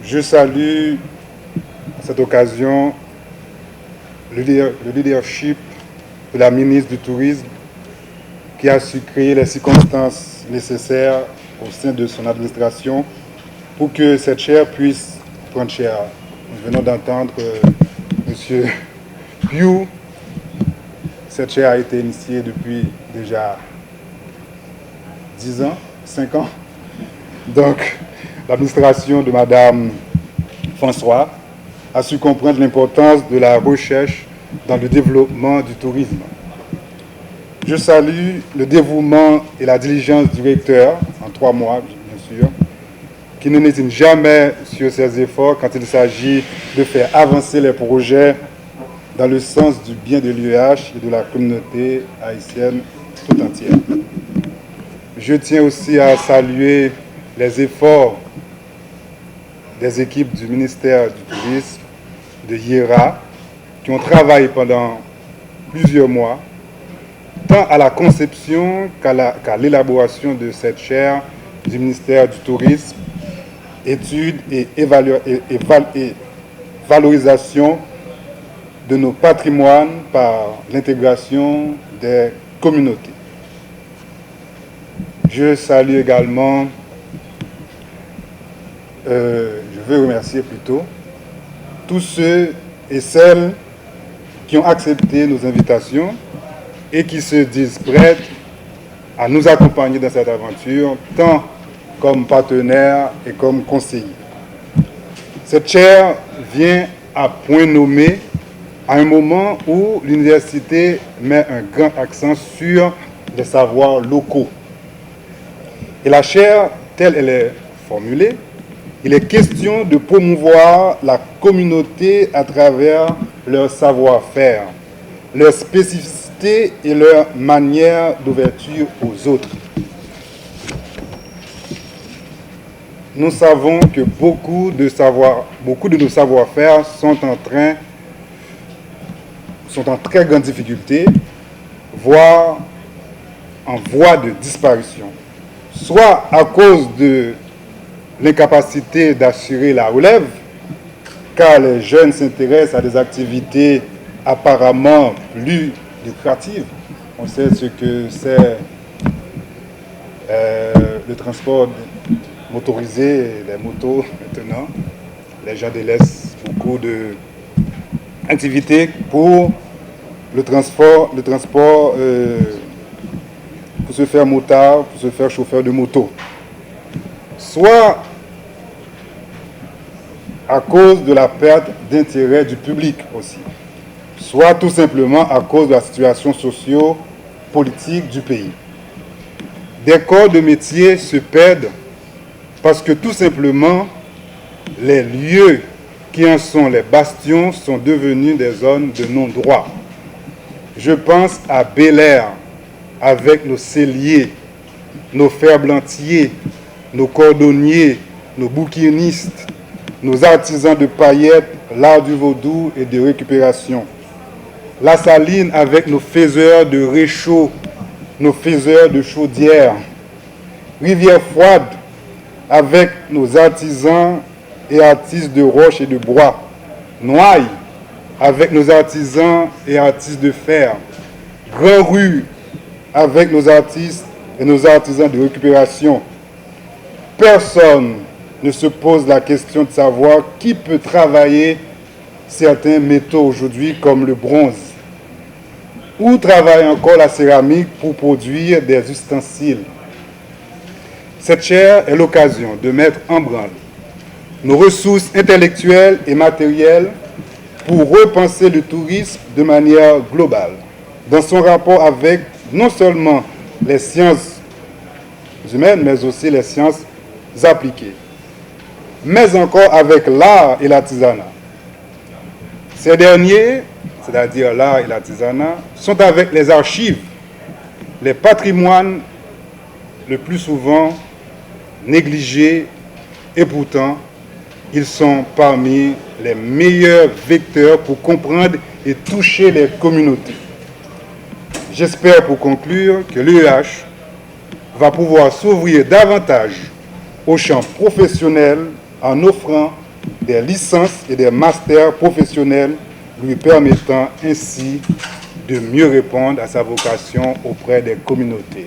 Je salue à cette occasion le leadership de la ministre du Tourisme qui a su créer les circonstances nécessaires au sein de son administration pour que cette chaire puisse prendre chair. Nous venons d'entendre M. Piou. Cette chaire a été initiée depuis déjà 10 ans, 5 ans. Donc, l'administration de Mme François a su comprendre l'importance de la recherche dans le développement du tourisme. Je salue le dévouement et la diligence du recteur, en 3 mois bien sûr, qui ne n'hésite jamais sur ses efforts quand il s'agit de faire avancer les projets dans le sens du bien de l'UEH et de la communauté haïtienne tout entière. Je tiens aussi à saluer les efforts des équipes du ministère du Tourisme, de IERA, qui ont travaillé pendant plusieurs mois, tant à la conception qu'à l'élaboration de cette chaire du ministère du Tourisme, étude et valorisation de nos patrimoines par l'intégration des communautés. Je salue également, je veux remercier plutôt tous ceux et celles qui ont accepté nos invitations et qui se disent prêts à nous accompagner dans cette aventure, tant comme partenaires et comme conseillers. Cette chaire vient à point nommé à un moment où l'université met un grand accent sur les savoirs locaux. Et la chaire, telle elle est formulée, il est question de promouvoir la communauté à travers leur savoir-faire, leur spécificité et leur manière d'ouverture aux autres. Nous savons que beaucoup de nos savoir-faire sont en très grande difficulté, voire en voie de disparition, soit à cause de l'incapacité d'assurer la relève, car les jeunes s'intéressent à des activités apparemment plus lucratives. On sait ce que c'est le transport motorisé, les motos maintenant. Les gens délaissent beaucoup d'activités pour le transport pour se faire motard, pour se faire chauffeur de moto. Soit à cause de la perte d'intérêt du public aussi, soit tout simplement à cause de la situation socio-politique du pays. Des corps de métier se perdent parce que tout simplement les lieux qui en sont les bastions sont devenus des zones de non-droit. Je pense à Bel-Air avec nos selliers, nos ferblantiers, nos cordonniers, nos bouquinistes, nos artisans de paillettes, l'art du vaudou et de récupération. La Saline avec nos faiseurs de réchaud, nos faiseurs de chaudières. Rivière-Froide avec nos artisans et artistes de roche et de bois. Noailles avec nos artisans et artistes de fer. Grand-Rue avec nos artistes et nos artisans de récupération. Personne ne se pose la question de savoir qui peut travailler certains métaux aujourd'hui comme le bronze, ou travaille encore la céramique pour produire des ustensiles. Cette chaire est l'occasion de mettre en branle nos ressources intellectuelles et matérielles pour repenser le tourisme de manière globale, dans son rapport avec non seulement les sciences humaines, mais aussi les sciences appliquées, mais encore avec l'art et l'artisanat. Ces derniers, c'est-à-dire l'art et l'artisanat, sont avec les archives, les patrimoines le plus souvent négligés, et pourtant, ils sont parmi les meilleurs vecteurs pour comprendre et toucher les communautés. J'espère, pour conclure, que l'UEH va pouvoir s'ouvrir davantage au champ professionnel en offrant des licences et des masters professionnels lui permettant ainsi de mieux répondre à sa vocation auprès des communautés.